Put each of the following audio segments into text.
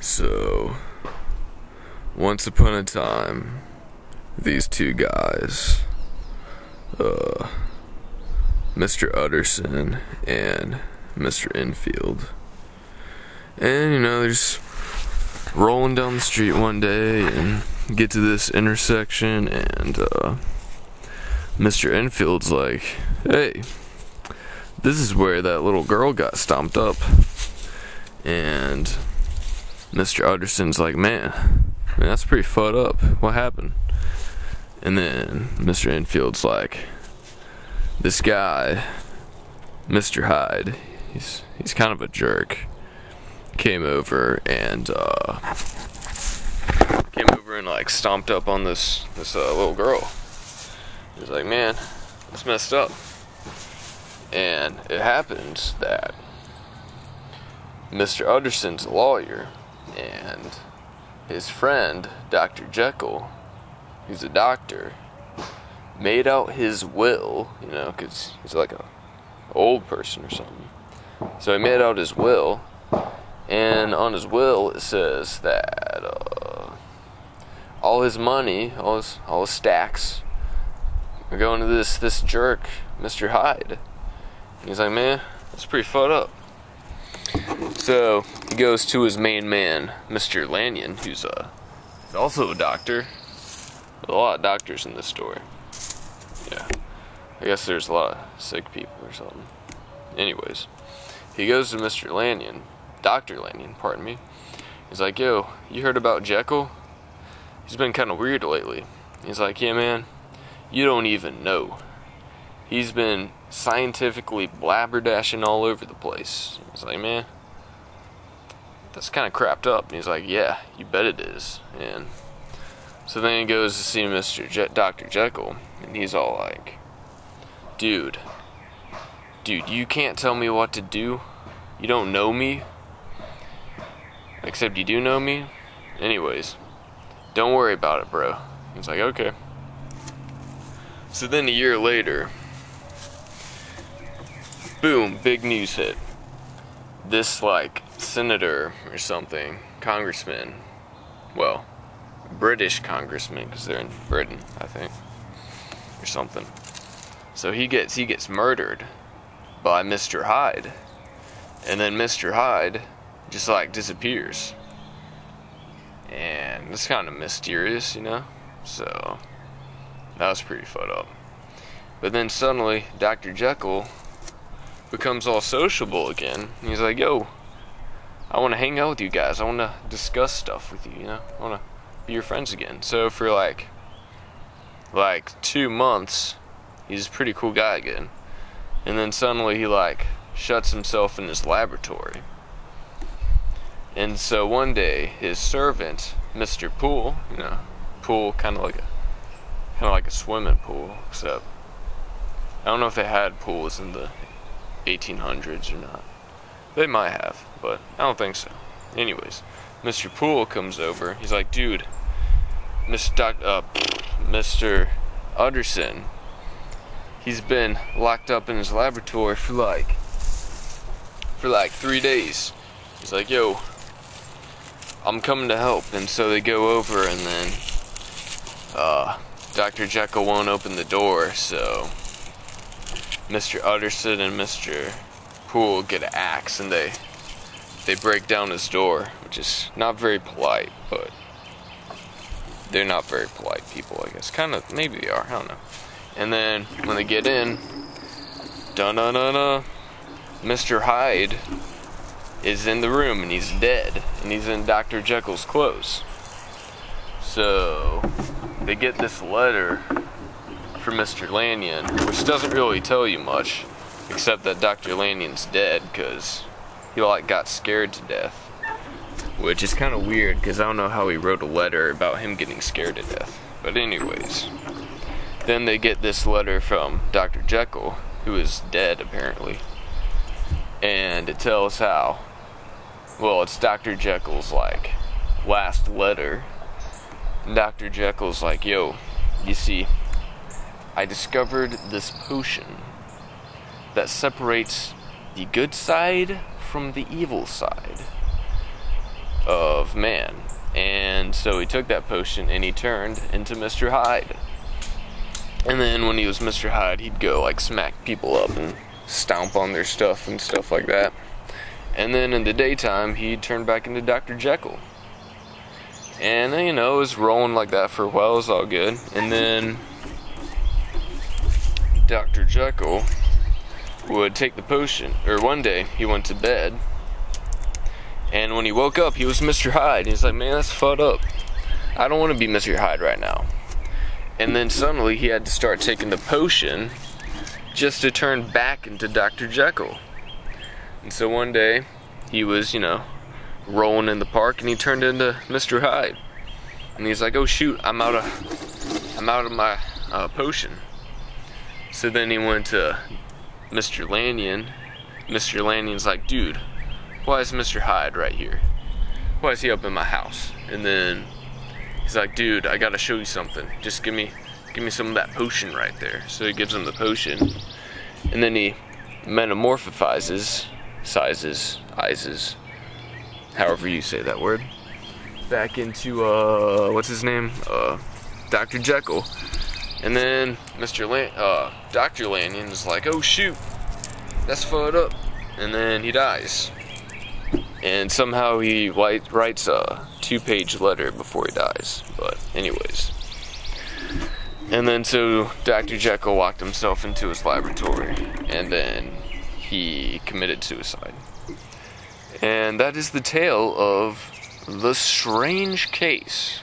So, once upon a time, these two guys, Mr. Utterson and Mr. Enfield, and they're just rolling down the street one day and get to this intersection, and Mr. Enfield's like, "Hey, this is where that little girl got stomped up." And Mr. Utterson's like, man, that's pretty fucked up. What happened? And then Mr. Enfield's like, this guy, Mr. Hyde, he's kind of a jerk. Came over and like stomped up on this little girl. He's like, man, that's messed up. And it happens that Mr. Utterson's a lawyer, and his friend, Dr. Jekyll, who's a doctor, made out his will, because he's like a old person or something. So he made out his will, and on his will it says that all his money, all his stacks, are going to this jerk, Mr. Hyde. And he's like, man, that's pretty fucked up. So he goes to his main man, Mr. Lanyon, who's also a doctor. There's a lot of doctors in this story. Yeah, I guess there's a lot of sick people or something. Anyways, he goes to Mr. Lanyon, Dr. Lanyon, pardon me. He's like, yo, you heard about Jekyll? He's been kind of weird lately. He's like, yeah, man, you don't even know. He's been scientifically blabberdashing all over the place. He's like, man, that's kind of crapped up. And he's like, yeah, you bet it is. And so then he goes to see Dr. Jekyll, and he's all like, dude, you can't tell me what to do. You don't know me. Except you do know me. Anyways, don't worry about it, bro. He's like, okay. So then a year later, boom, big news hit. This, senator or something, congressman, well, British congressman, because they're in Britain, I think, or something. So he gets murdered by Mr. Hyde, and then Mr. Hyde just, disappears. And it's kind of mysterious, So, that was pretty fucked up. But then suddenly, Dr. Jekyll becomes all sociable again. And he's like, yo, I want to hang out with you guys. I want to discuss stuff with you, I want to be your friends again. So for like 2 months, he's a pretty cool guy again. And then suddenly he shuts himself in his laboratory. And so one day, his servant, Mr. Poole, pool kind of like a swimming pool, except I don't know if they had pools in the 1800s or not. They might have, but I don't think so. Anyways, Mr. Poole comes over. He's like, dude, Mr. Utterson, he's been locked up in his laboratory for 3 days. He's like, yo, I'm coming to help. And so they go over, and then Dr. Jekyll won't open the door, so Mr. Utterson and Mr. Poole get an axe, and they break down his door, which is not very polite, but they're not very polite people, I guess. Kind of, maybe they are, I don't know. And then when they get in, dun-dun-dun-dun, Mr. Hyde is in the room, and he's dead, and he's in Dr. Jekyll's clothes. So they get this letter from Mr. Lanyon, which doesn't really tell you much, except that Dr. Lanyon's dead because he got scared to death, which is kind of weird because I don't know how he wrote a letter about him getting scared to death. But anyways, then they get this letter from Dr. Jekyll, who is dead apparently, and it tells how, well, it's Dr. Jekyll's last letter. And Dr. Jekyll's like, yo, you see, I discovered this potion that separates the good side from the evil side. of man. And so he took that potion and he turned into Mr. Hyde. And then when he was Mr. Hyde, he'd go like smack people up and stomp on their stuff and stuff like that. And then in the daytime, he'd turn back into Dr. Jekyll. And you know, it was rolling like that for a while. It was all good. And then Dr. Jekyll would take the potion, or one day he went to bed, and when he woke up, he was Mr. Hyde. He's like, man, that's fucked up. I don't want to be Mr. Hyde right now. And then suddenly he had to start taking the potion just to turn back into Dr. Jekyll. And so one day he was, you know, rolling in the park and he turned into Mr. Hyde. And he's like, oh shoot, I'm out of my potion. So then he went to Mr. Lanyon. Mr. Lanyon's like, dude, why is Mr. Hyde right here? Why is he up in my house? And then he's like, dude, I gotta show you something. Just give me some of that potion right there. So he gives him the potion. And then he metamorphizes, however you say that word, back into, what's his name? Dr. Jekyll. And then Dr. Lanyon is like, oh shoot, that's fucked up. And then he dies. And somehow he writes a 2-page letter before he dies. But anyways. And then so Dr. Jekyll locked himself into his laboratory. And then he committed suicide. And that is the tale of the strange case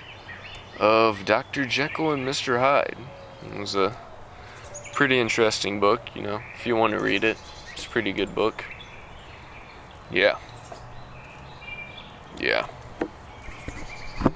of Dr. Jekyll and Mr. Hyde. It was a pretty interesting book, you know, if you want to read it. It's a pretty good book. Yeah.